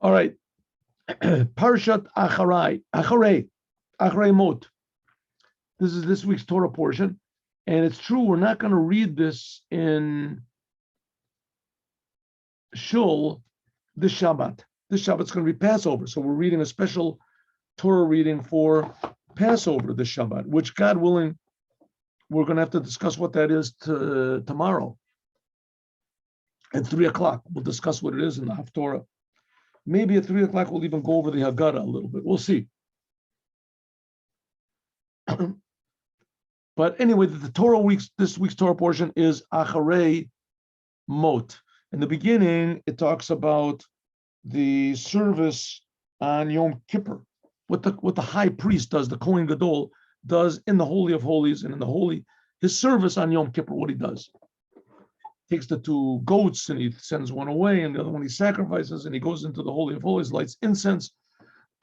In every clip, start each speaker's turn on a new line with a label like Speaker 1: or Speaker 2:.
Speaker 1: All right. Parshat Acharei Mot. This is this week's Torah portion. And it's true, we're not going to read this in Shul this Shabbat. This Shabbat's going to be Passover. So we're reading a special Torah reading for Passover this Shabbat, which, God willing, we're going to have to discuss what that is tomorrow at 3 o'clock. We'll discuss what it is in the Haftorah. Maybe at 3 o'clock we'll even go over the Haggadah a little bit. We'll see. But anyway, the Torah this week's Torah portion is Acharei Mot. In the beginning, it talks about the service on Yom Kippur, what the high priest does, the Kohen Gadol does in the Holy of Holies and in the Holy, his service on Yom Kippur, what he does. Takes the two goats and he sends one away, and the other one he sacrifices, and he goes into the Holy of Holies, lights incense.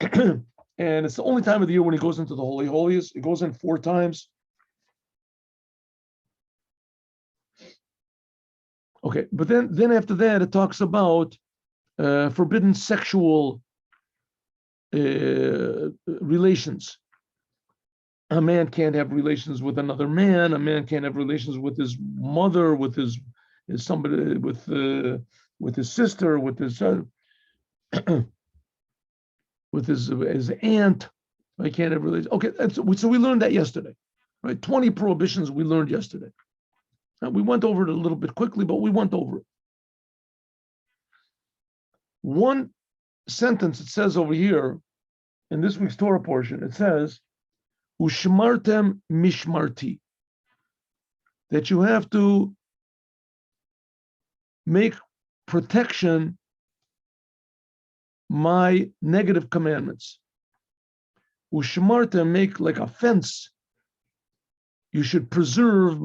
Speaker 1: And it's the only time of the year when he goes into the Holy of Holies. He goes in 4 times. Okay, but then after that, it talks about forbidden sexual relations. A man can't have relations with another man. A man can't have relations with his mother, with his somebody, with his sister, with his with his aunt. I can't have relations. Okay, so we learned that yesterday, right? 20 prohibitions we learned yesterday. We went over it a little bit quickly, but we went over it. One sentence it says over here in this week's Torah portion, it says, Ushmartem mishmarti, that you have to make protection my negative commandments. Ushmartem, make like a fence. You should preserve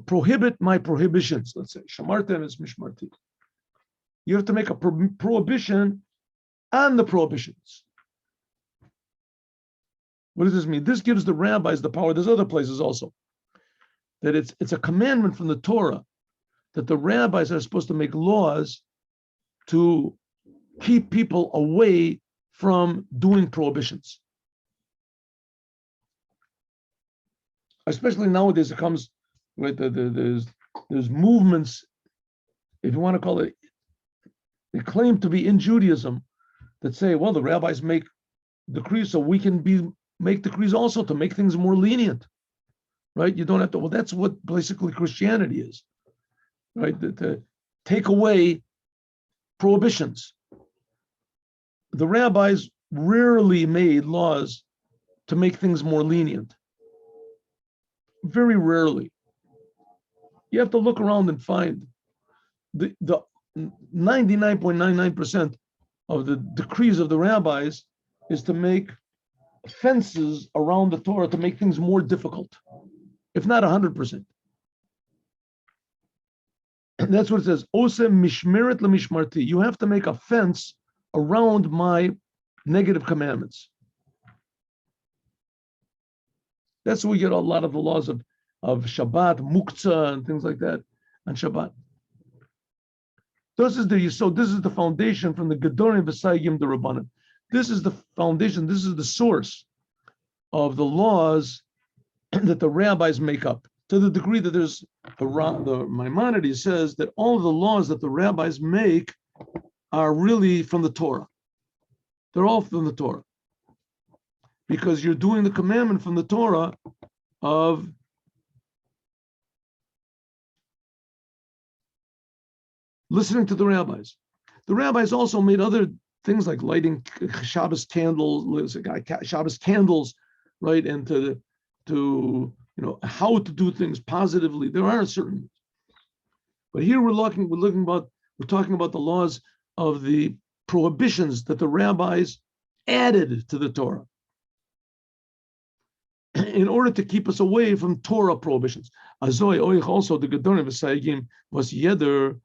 Speaker 1: prohibit my prohibitions, let's say. Shamartem is mishmarti. You have to make a prohibition on the prohibitions. What does this mean? This gives the rabbis the power. There's other places also. That it's a commandment from the Torah that the rabbis are supposed to make laws to keep people away from doing prohibitions. Especially nowadays, it comes, right? There's movements, if you want to call it, they claim to be in Judaism, that say, well, the rabbis make decrees, so we can make decrees also to make things more lenient, right? You don't have to. Well, that's what basically Christianity is, right? To take away prohibitions. The rabbis rarely made laws to make things more lenient. Very rarely. You have to look around and find the 99.99% of the decrees of the rabbis is to make fences around the Torah to make things more difficult, if not 100%. And that's what it says. Osem mishmeret lemishmarti. You have to make a fence around my negative commandments. That's where we get a lot of the laws of Shabbat, muktzah, and things like that on Shabbat. This is the foundation from the Gedorim V'Saygim D'Rabbanan. This is the foundation, this is the source of the laws that the rabbis make up, to the degree that the Maimonides says that all of the laws that the rabbis make are really from the Torah. They're all from the Torah. Because you're doing the commandment from the Torah of listening to the rabbis. The rabbis also made other things like lighting Shabbos candles, right? And to how to do things positively. There are certain, but here we're talking about the laws of the prohibitions that the rabbis added to the Torah in order to keep us away from Torah prohibitions. Also, the Gedorim V'Saygim was yeder.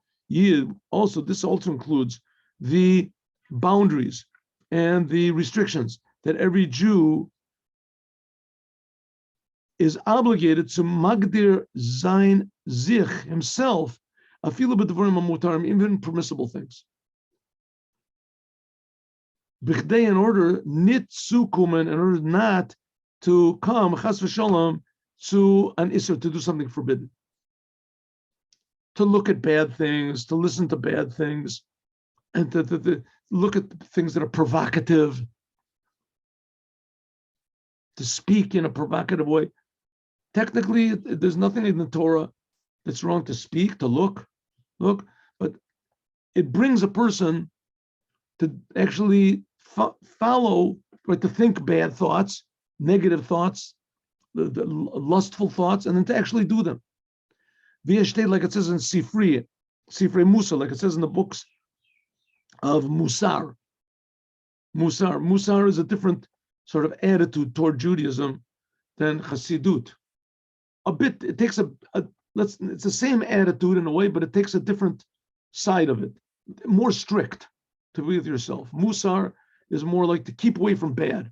Speaker 1: Also, this also includes the boundaries and the restrictions that every Jew is obligated to magdir zayin zich himself, afilu b'dvarim hamutarim, even permissible things. in order nit sukumen, in order not to come chas v'shalom to an isser, to do something forbidden, to look at bad things, to listen to bad things, and to look at things that are provocative, to speak in a provocative way. Technically, there's nothing in the Torah that's wrong to speak, to look, but it brings a person to actually follow, right, to think bad thoughts, negative thoughts, the lustful thoughts, and then to actually do them. V'yeshtei, like it says in Sifrei Musa, like it says in the books of Musar. Musar is a different sort of attitude toward Judaism than Hasidut. A bit, it takes it's the same attitude in a way, but it takes a different side of it, more strict to be with yourself. Musar is more like to keep away from bad.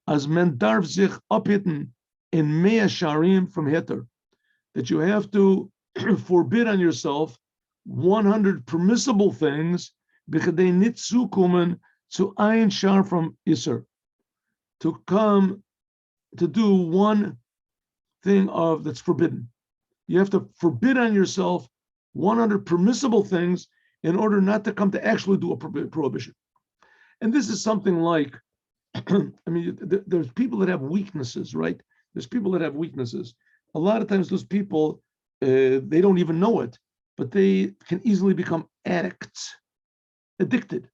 Speaker 1: As men darf sich abhitten in mea sharim from heter, that you have to forbid on yourself 100 permissible things, b'chadei nitzu kumen zu ein shar from iser, to come to do one thing of that's forbidden. You have to forbid on yourself 100 permissible things in order not to come to actually do a prohibition. And this is something like, I mean, there's people that have weaknesses, right? There's people that have weaknesses. A lot of times those people, they don't even know it, but they can easily become addicts, addicted,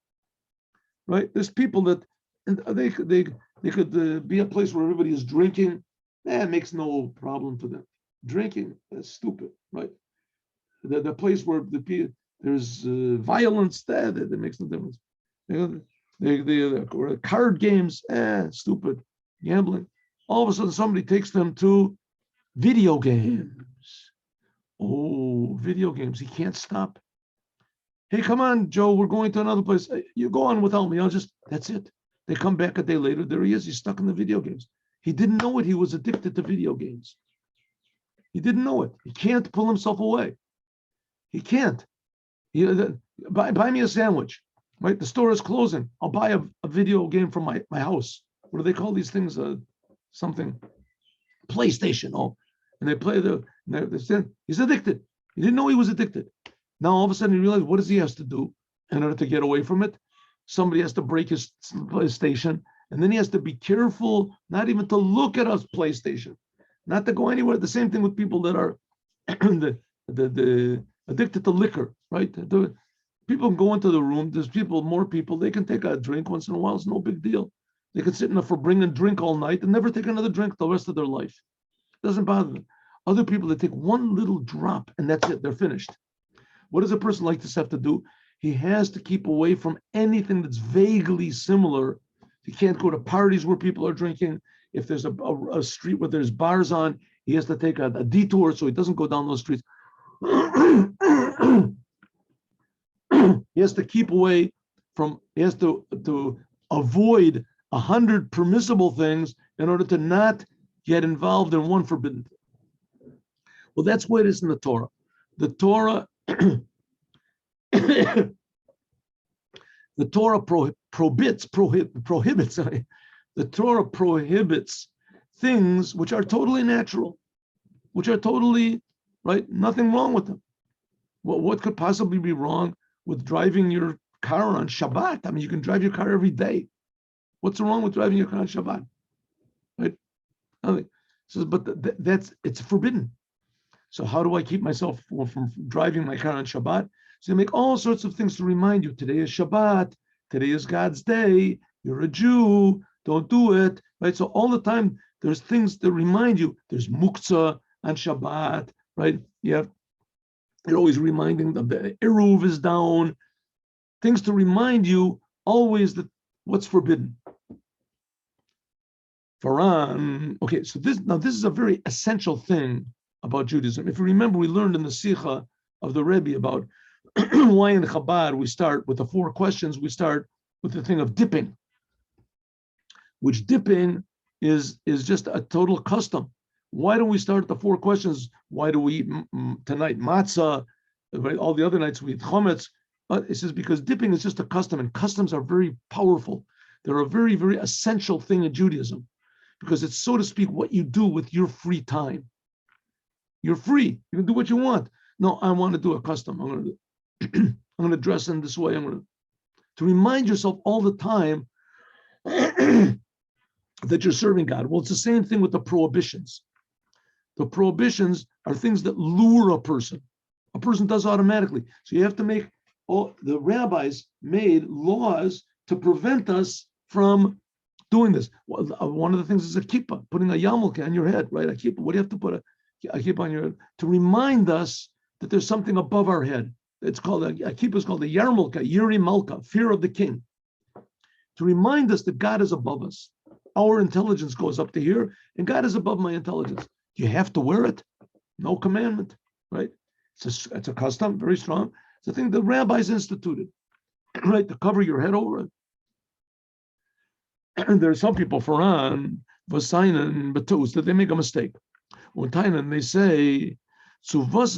Speaker 1: right? There's people that they could be a place where everybody is drinking. It makes no problem to them. Drinking, that's stupid, right? The place where there's violence, that makes no difference. The card games, stupid. Gambling. All of a sudden, somebody takes them to video games. Oh, video games. He can't stop. Hey, come on, Joe, we're going to another place. You go on without me. That's it. They come back a day later. There he is. He's stuck in the video games. He didn't know it. He was addicted to video games. He didn't know it. He can't pull himself away. He can't. Buy me a sandwich, right? The store is closing. I'll buy a video game from my house. What do they call these things? Something. PlayStation. Oh, and they play he's addicted. He didn't know he was addicted. Now all of a sudden he realized, what does he have to do in order to get away from it? Somebody has to break his PlayStation, and then he has to be careful not even to look at his PlayStation, not to go anywhere. The same thing with people that are the addicted to liquor, right? People can go into the room. There's more people. They can take a drink once in a while. It's no big deal. They can sit in a Fabring and drink all night and never take another drink the rest of their life. It doesn't bother them. Other people, they take one little drop and that's it. They're finished. What does a person like this have to do? He has to keep away from anything that's vaguely similar. He can't go to parties where people are drinking. If there's a street where there's bars on, he has to take a detour so he doesn't go down those streets. He has to keep away from, he has to avoid 100 permissible things in order to not get involved in one forbidden thing. Well, that's what it is in the Torah. The Torah the Torah prohibits the Torah prohibits things which are totally natural, which are totally right, nothing wrong with them. What could possibly be wrong with driving your car on Shabbat? I mean, you can drive your car every day. What's wrong with driving your car on Shabbat? Right? Nothing. So, but it's forbidden. So how do I keep myself from driving my car on Shabbat? So you make all sorts of things to remind you, today is Shabbat, today is God's day, you're a Jew, don't do it, right? So all the time, there's things that remind you, there's muktzah on Shabbat, right? You're always reminding them the Eruv is down, things to remind you always that what's forbidden. Okay, so this is a very essential thing about Judaism. If you remember, we learned in the Sikha of the Rebbe about why in Chabad we start with the 4 questions. We start with the thing of dipping, which dipping is just a total custom. Why do we start the 4 questions? Why do we eat tonight matzah? Right? All the other nights we eat chametz. It says because dipping is just a custom, and customs are very powerful. They're a very, very essential thing in Judaism, because it's, so to speak, what you do with your free time. You're free. You can do what you want. No, I want to do a custom. I'm going to dress in this way. To remind yourself all the time that you're serving God. Well, it's the same thing with the prohibitions. The prohibitions are things that lure a person. A person does automatically. So you have to make, the rabbis made laws to prevent us from doing this. One of the things is a kippah, putting a yarmulke on your head, right? A kippah. What do you have to put a kippah on your head? To remind us that there's something above our head. It's called a kippah is called a yarmulke, yiri malka, fear of the king. To remind us that God is above us. Our intelligence goes up to here, and God is above my intelligence. You have to wear it. No commandment, right? It's a custom, very strong. It's a thing the rabbis instituted, right? To cover your head over it. And there are some people, Faran, Vasainen, Batus, that they make a mistake. Untitled, they say, what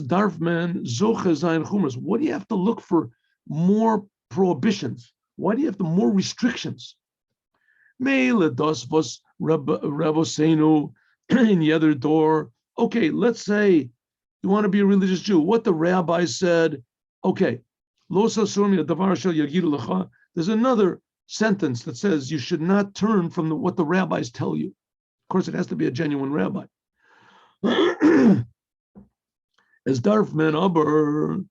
Speaker 1: do you have to look for more prohibitions? Why do you have to more restrictions? In the other door. Okay, let's say you want to be a religious Jew. What the rabbi said, okay, there's another sentence that says you should not turn from what the rabbis tell you. Of course, it has to be a genuine rabbi. As Darfman aber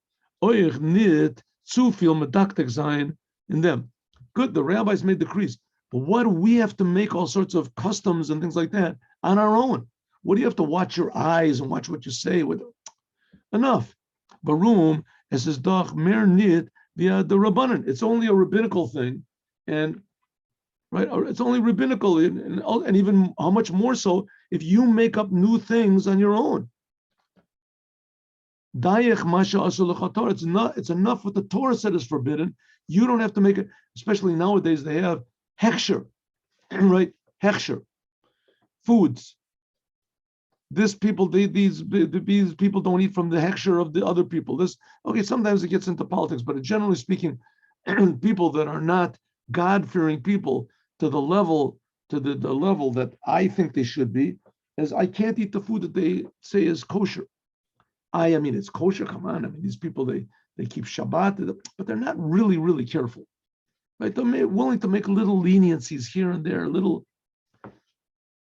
Speaker 1: euch nit zu viel medaktek sein in them. Good, the rabbis made decrees. But why do we have to make all sorts of customs and things like that on our own? What do you have to watch your eyes and watch what you say? Enough. Barum, as says doch mer nit via the rabbanan. It's only a rabbinical thing, and right, it's only rabbinical, and even how much more so if you make up new things on your own. It's enough what the Torah said is forbidden. You don't have to make it, especially nowadays they have hechsher, right? Hechsher. Foods. These people don't eat from the hechsher of the other people. Sometimes it gets into politics, but generally speaking, people that are not God-fearing people to the level that I think they should be, as I can't eat the food that they say is kosher. I mean, it's kosher, come on. I mean, these people, they keep Shabbat, but they're not really, really careful. Right? They're willing to make little leniencies here and there,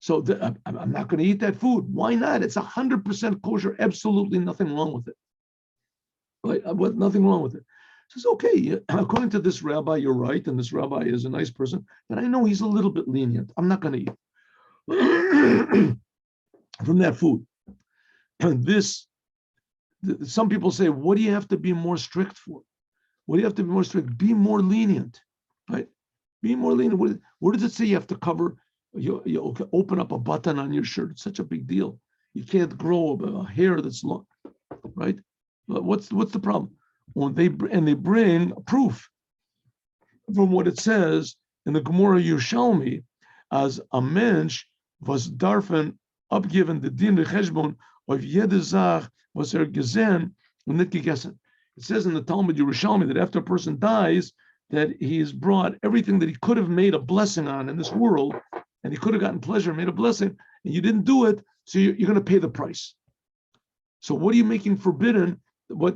Speaker 1: So I'm not going to eat that food. Why not? It's 100% kosher, absolutely nothing wrong with it. Right? Nothing wrong with it. Says, okay, according to this rabbi, you're right, and this rabbi is a nice person, but I know he's a little bit lenient. I'm not going to eat from that food. And some people say, what do you have to be more strict for? What do you have to be more strict? Be more lenient, right? Be more lenient. Where does it say you have to cover? You open up a button on your shirt. It's such a big deal. You can't grow a hair that's long, right? But what's the problem? They bring proof from what it says in the Gemara Yerushalmi, as a mensch was darfen abgiven the din recheshbon of jede Zach was gesehen und nicht gegessen. It says in the Talmud Yerushalmi that after a person dies, that he has brought everything that he could have made a blessing on in this world, and he could have gotten pleasure, made a blessing, and you didn't do it, so you're going to pay the price. So what are you making forbidden?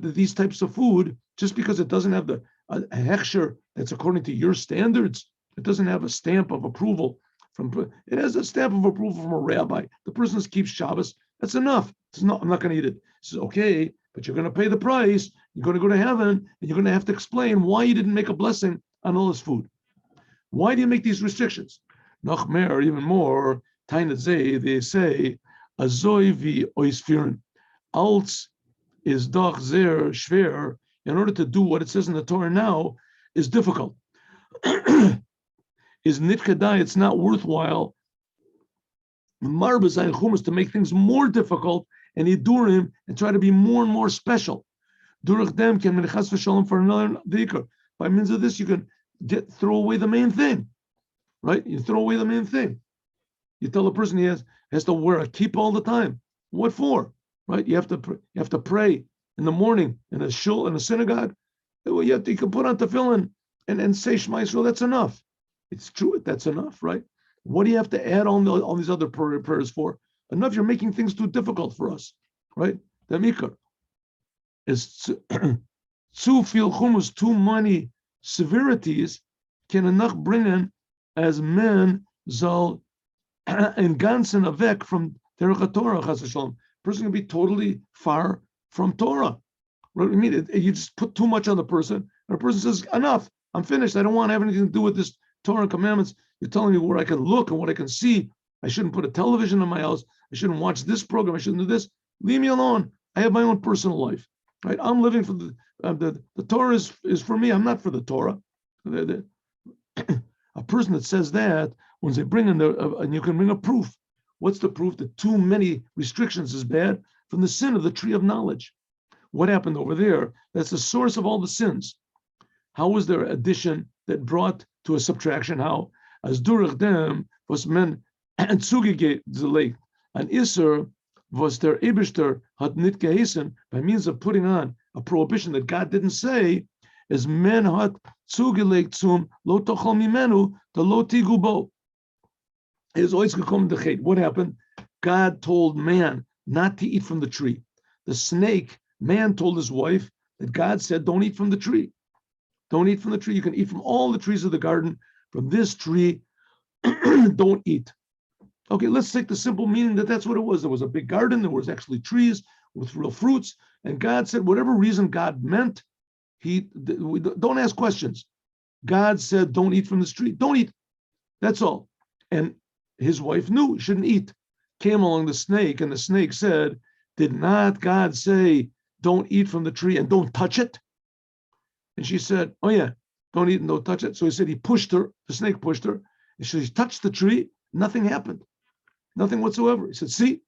Speaker 1: These types of food, just because it doesn't have a hechsher that's according to your standards, it doesn't have a stamp of approval it has a stamp of approval from a rabbi. The person keeps Shabbos. That's enough. I'm not going to eat it. He says, okay, but you're going to pay the price. You're going to go to heaven, and you're going to have to explain why you didn't make a blessing on all this food. Why do you make these restrictions? Noch mehr, even more, they say, azoi vi oisfiren, als is doch sehr schwer. In order to do what it says in the Torah now is difficult. Is nitkadai, it's not worthwhile. Marbazai chumas, to make things more difficult, and idurim, and try to be more and more special. Durach dem can menachas v'shalom for another dikar. By means of this, you can throw away the main thing, right? You throw away the main thing. You tell a person he has to wear a kippah all the time. What for? Right? You have to pray in the morning in a shul, in a synagogue. Well, you can put on tefillin and say Shema Yisrael. That's enough. It's true. That's enough, right? What do you have to add on these other prayers for? Enough. You're making things too difficult for us, right? The mikar is too viel chumus, too many severities can enough bring in as men zal and ganzen avek from derech Torah chas v'shalom. Person can be totally far from Torah. Right? I mean, you just put too much on the person, and a person says, "Enough, I'm finished. I don't want to have anything to do with this Torah and commandments. You're telling me where I can look and what I can see. I shouldn't put a television in my house. I shouldn't watch this program. I shouldn't do this. Leave me alone. I have my own personal life. Right? I'm living for the Torah is for me. I'm not for the Torah." A person that says that, when they bring in and you can bring a proof. What's the proof that too many restrictions is bad? From the sin of the tree of knowledge. What happened over there? That's the source of all the sins. How was there addition that brought to a subtraction? How? As durch dem was men and zugegeben zelegt an Isser was der Eberster hat nicht geheißen by means of putting on a prohibition that God didn't say, as men hat zugelegt zum lo tochel mimenu the lo tigu bo. Is always gekommen the chet. What happened? God told man not to eat from the tree. The snake, man told his wife that God said, don't eat from the tree. Don't eat from the tree. You can eat from all the trees of the garden. From this tree, don't eat. Okay, let's take the simple meaning that that's what it was. There was a big garden. There was actually trees with real fruits. And God said, whatever reason God meant, don't ask questions. God said, don't eat from this tree. Don't eat. That's all. And his wife knew he shouldn't eat. Came along the snake, and the snake said, did not God say, don't eat from the tree and don't touch it? And she said, oh yeah, don't eat and don't touch it. So he said he pushed her, the snake pushed her, and she touched the tree, nothing happened. Nothing whatsoever. He said, see,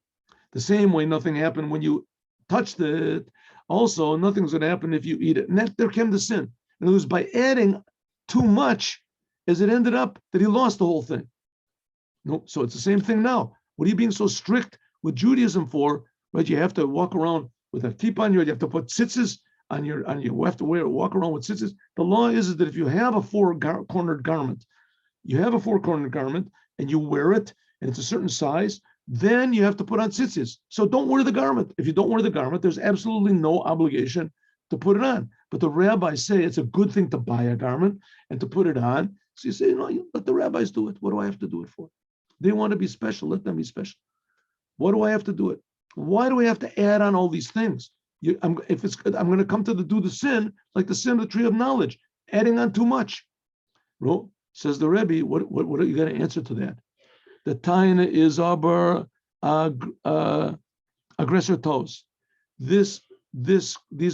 Speaker 1: the same way nothing happened when you touched it, also nothing's going to happen if you eat it. And that there came the sin. And it was by adding too much as it ended up that he lost the whole thing. No, so it's the same thing now. What are you being so strict with Judaism for? Right? You have to walk around with a kippah on you. You have to put tzitzis on your. You have to walk around with tzitzis. The law is that if you have a four-cornered garment, and you wear it, and it's a certain size, then you have to put on tzitzis. So don't wear the garment. If you don't wear the garment, there's absolutely no obligation to put it on. But the rabbis say it's a good thing to buy a garment and to put it on. So you say, no, let the rabbis do it. What do I have to do it for? They want to be special. Let them be special. What do I have to do it? Why do we have to add on all these things? I'm going to come to do the sin like the sin of the tree of knowledge, adding on too much. Well, says the Rebbe, what are you going to answer to that? The taina is aber aggressor toes. These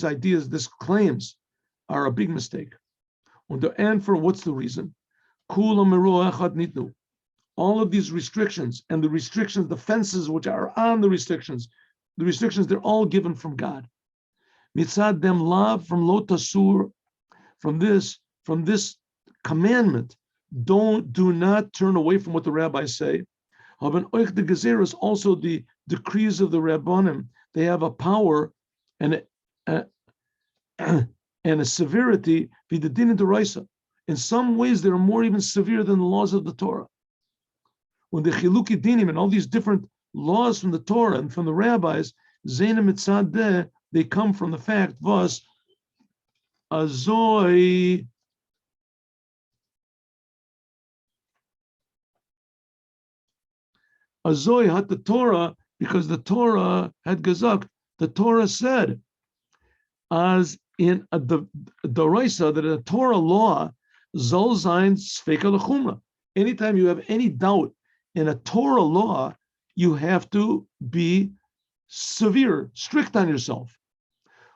Speaker 1: ideas, these claims are a big mistake. And for what's the reason? All of these restrictions and the fences which are on the restrictions, they're all given from God. Mitzad dem lav, from lo tasur, from this commandment, do not turn away from what the rabbis say. Also the decrees of the Rabbanim, they have a power and a severity, in some ways they're more even severe than the laws of the Torah. When the chiluki dinim and all these different laws from the Torah and from the rabbis, zena mitzad, they come from the fact was azoi had the Torah, because the Torah had gezakt. The Torah said, as in the Raisa, that a Torah law, zol zayin sfeika l'chumra. Anytime you have any doubt in a Torah law, you have to be severe, strict on yourself.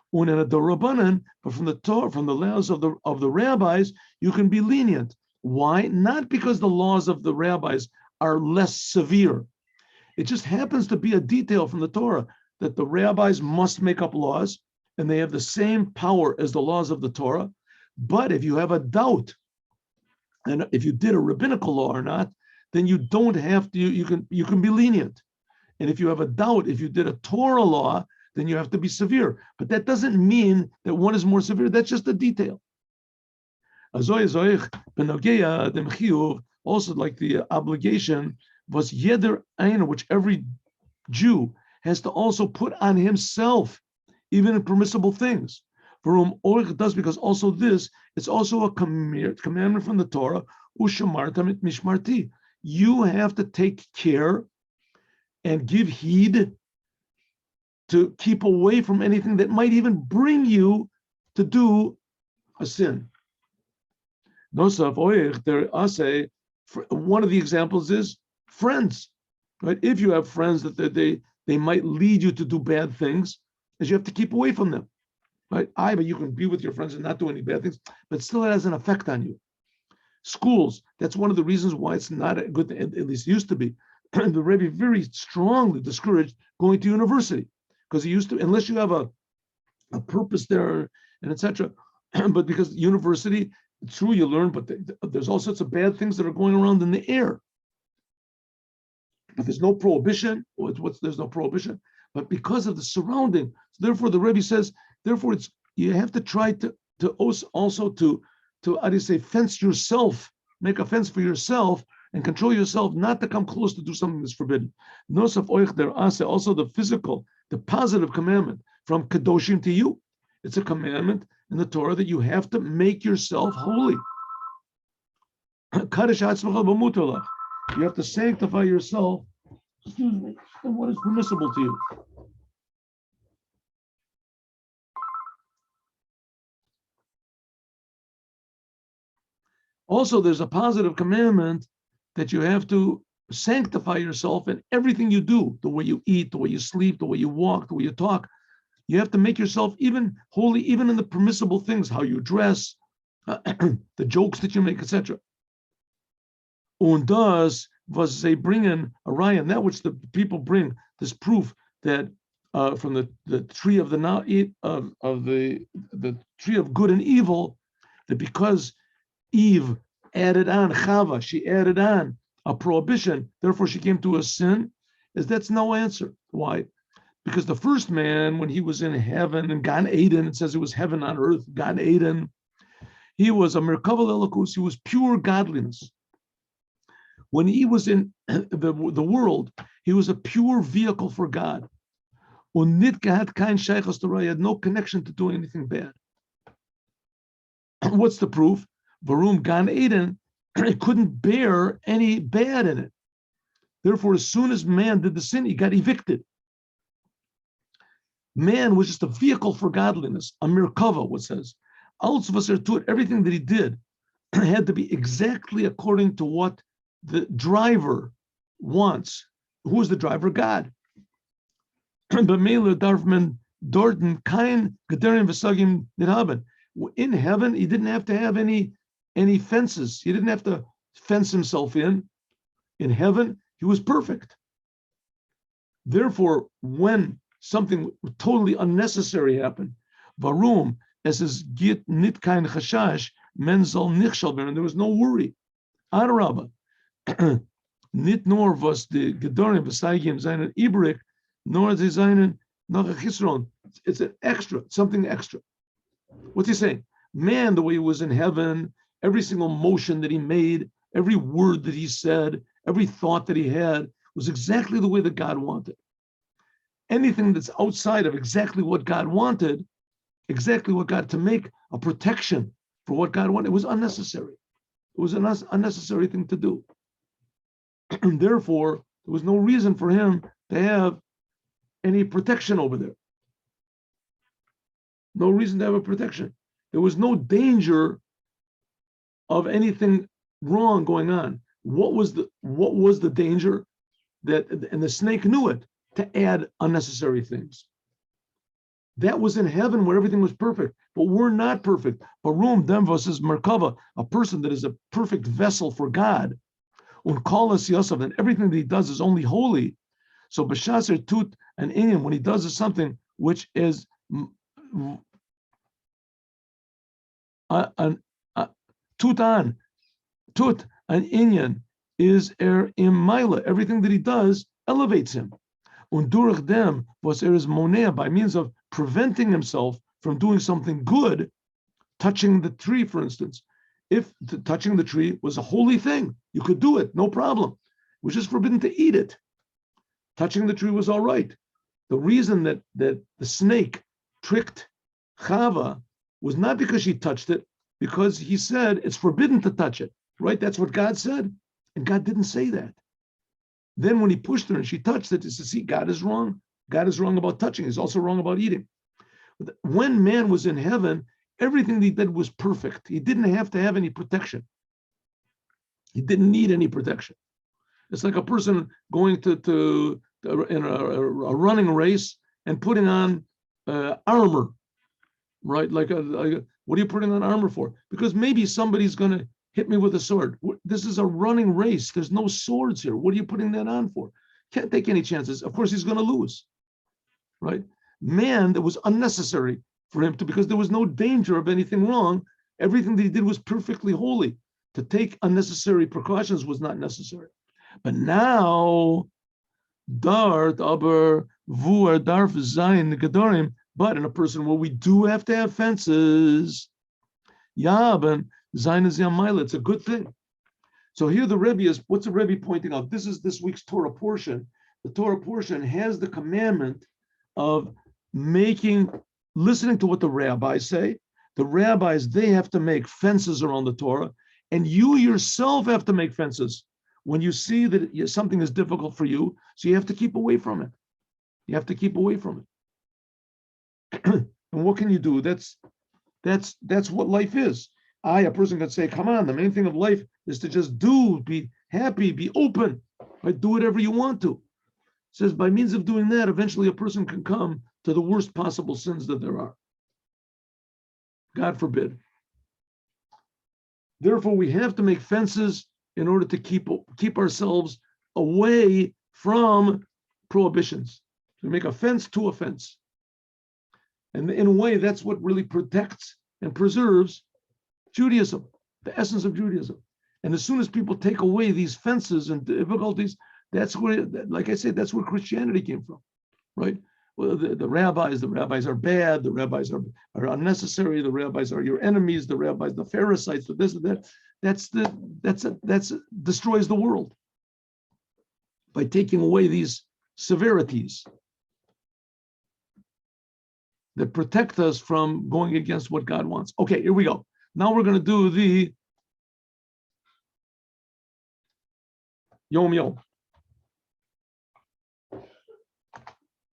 Speaker 1: When in a Rabbanan, but from the Torah, from the laws of the rabbis, you can be lenient. Why? Not because the laws of the rabbis are less severe. It just happens to be a detail from the Torah that the rabbis must make up laws, and they have the same power as the laws of the Torah. But if you have a doubt, and if you did a rabbinical law or not, then you don't have to. You can be lenient. And if you have a doubt, if you did a Torah law, then you have to be severe. But that doesn't mean that one is more severe. That's just a detail. Also, like the obligation was yeder ein, which every Jew has to also put on himself, even in permissible things. For whom orich does, because also this, it's also a commandment from the Torah. Ushamartam et mishmarti. You have to take care and give heed to keep away from anything that might even bring you to do a sin. Nosaf orich there ase. One of the examples is friends, right? If you have friends that they might lead you to do bad things, is you have to keep away from them, right? But you can be with your friends and not do any bad things, but still it has an effect on you. Schools, that's one of the reasons why it's not a good thing, at least it used to be. The Rebbe very strongly discouraged going to university, because he used to, unless you have a purpose there and etc. But because university, it's true you learn, but there's all sorts of bad things that are going around in the air. But there's no prohibition. There's no prohibition. But because of the surrounding, so therefore the Rebbe says, therefore you have to try to also how do you say, fence yourself, make a fence for yourself and control yourself not to come close to do something that's forbidden. Nosaf oich der ase, also the physical, the positive commandment from kadoshim to you. It's a commandment in the Torah that you have to make yourself holy. You have to sanctify yourself, excuse me, in what is permissible to you. Also, there's a positive commandment that you have to sanctify yourself in everything you do, the way you eat, the way you sleep, the way you walk, the way you talk. You have to make yourself even holy, even in the permissible things, how you dress, the jokes that you make, etc. Und das was they bring in a raya, that which the people bring, this proof that from the tree of the tree of good and evil, that because Eve added on Chava, she added on a prohibition, therefore she came to a sin, that's no answer. Why? Because the first man, when he was in heaven, in Gan Eden, it says it was heaven on earth, Gan Eden, he was a Merkava Elikus, he was pure godliness. When he was in the world, he was a pure vehicle for God. He had no connection to doing anything bad. What's the proof? Varum Gan Eden, it couldn't bear any bad in it. Therefore, as soon as man did the sin, he got evicted. Man was just a vehicle for godliness, a merkava, what says. Everything that he did had to be exactly according to what the driver wants. Who is the driver? God. In heaven, he didn't have to have any fences. He didn't have to fence himself in. In heaven, he was perfect. Therefore, when something totally unnecessary happened, varum, as is git nit kein chashash, menzel nichshal, and there was no worry. Adarabah, nit nor was the gedorim v'saygim seinen ibrik, nor ze seinen noch a chisron. It's an extra, something extra. What's he saying? Man, the way he was in heaven, every single motion that he made, every word that he said, every thought that he had was exactly the way that God wanted. Anything that's outside of exactly what God wanted, exactly what God, to make a protection for what God wanted, it was unnecessary. It was an unnecessary thing to do. And therefore, there was no reason for him to have any protection over there. No reason to have a protection. There was no danger of anything wrong going on. What was the danger? And the snake knew it, to add unnecessary things. That was in heaven where everything was perfect, but we're not perfect. Barum Demvos is Merkava, a person that is a perfect vessel for God. Unkalas Yosef, and everything that he does is only holy. So B'Shaser Tut and Inyan, when he does something which is Tut and Inyan is Imaila. Everything that he does elevates him. Undurach dem was is monea, by means of preventing himself from doing something good, touching the tree, for instance. if touching the tree was a holy thing, you could do it, no problem. It was just forbidden to eat it. Touching the tree was all right. The reason that the snake tricked Chava was not because she touched it, because he said it's forbidden to touch it, right? That's what God said. And God didn't say that. Then when he pushed her and she touched it, he said, see, God is wrong. God is wrong about touching. He's also wrong about eating. When man was in heaven, everything he did was perfect. He didn't have to have any protection. He didn't need any protection. It's like a person going to in a running race and putting on armor, right? Like what are you putting on armor for? Because maybe somebody's going to hit me with a sword. This is a running race. There's no swords here. What are you putting that on for? Can't take any chances. Of course, he's going to lose, right? Man, that was unnecessary for him to, because there was no danger of anything wrong. Everything that he did was perfectly holy. To take unnecessary precautions was not necessary. But now, dart aber vuar darf sein gedorim. But in a person where we do have to have fences, yaben zayin is yamaila. It's a good thing. So here the Rebbe is. What's the Rebbe pointing out? This is this week's Torah portion. The Torah portion has the commandment of listening to what the rabbis say. The rabbis, they have to make fences around the Torah, and you yourself have to make fences when you see that something is difficult for you. So you have to keep away from it. You have to keep away from it. And what can you do? That's what life is. A person can say, come on, the main thing of life is to just do, be happy, be open, right? Do whatever you want to. It says by means of doing that, eventually a person can come to the worst possible sins that there are. God forbid. Therefore, we have to make fences in order to keep ourselves away from prohibitions. We make a fence to a fence. And in a way, that's what really protects and preserves Judaism, the essence of Judaism. And as soon as people take away these fences and difficulties, that's where, like I said, that's where Christianity came from, right? Well, the rabbis are bad, the rabbis are unnecessary, the rabbis are your enemies, the rabbis, the Pharisees, the this and that. That's destroys the world by taking away these severities that protect us from going against what God wants. Okay, here we go. Now we're going to do the Yom Yom.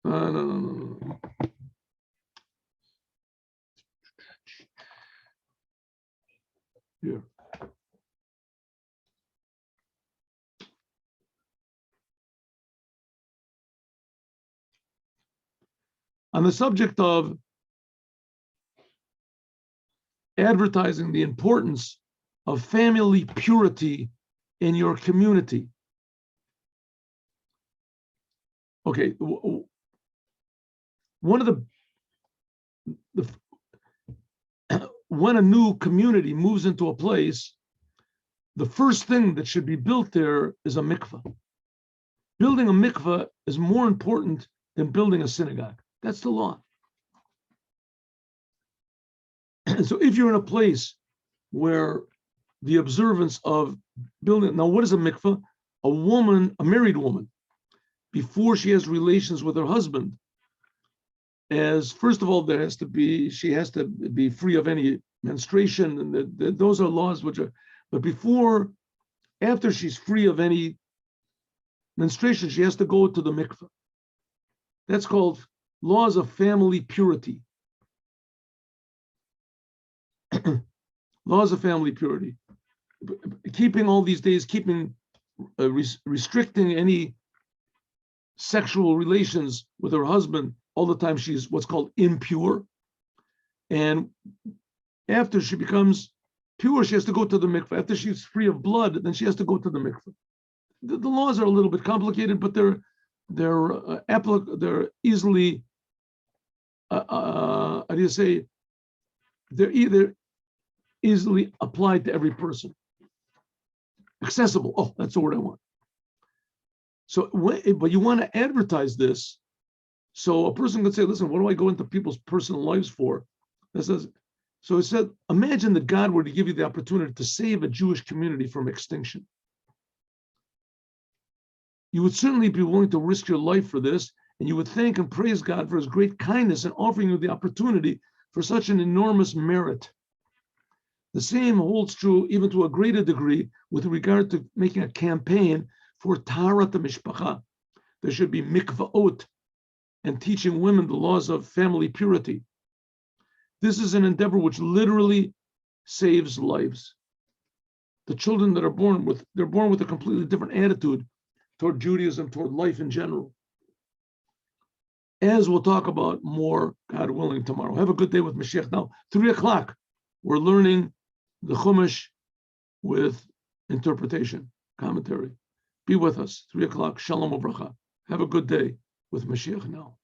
Speaker 1: No. Here. On the subject of advertising the importance of family purity in your community. Okay, one of the when a new community moves into a place, the first thing that should be built there is a mikveh. Building a mikveh is more important than building a synagogue. That's the law. So if you're in a place where the observance of building, now what is a mikveh? A married woman, before she has relations with her husband, as first of all, she has to be free of any menstruation, and those are laws which are, but after she's free of any menstruation, she has to go to the mikveh. That's called laws of family purity. Laws of family purity. Keeping all these days, restricting any sexual relations with her husband all the time, she's what's called impure. And after she becomes pure, she has to go to the mikveh. After she's free of blood, then she has to go to the mikveh. The laws are a little bit complicated, but they're easily they're either easily applied to every person. Accessible. Oh, that's the word I want. So, but you want to advertise this, so a person could say, listen, what do I go into people's personal lives for? This is, So he said, imagine that God were to give you the opportunity to save a Jewish community from extinction. You would certainly be willing to risk your life for this, and you would thank and praise God for his great kindness in offering you the opportunity for such an enormous merit. The same holds true even to a greater degree with regard to making a campaign for Taharat Mishpacha. There should be mikva'ot and teaching women the laws of family purity. This is an endeavor which literally saves lives. The children that are they're born with a completely different attitude toward Judaism, toward life in general. As we'll talk about more, God willing, tomorrow. Have a good day with Moshiach. Now, 3:00, we're learning the Chumash with interpretation, commentary. Be with us, 3:00, Shalom Uvracha. Have a good day with Moshiach now.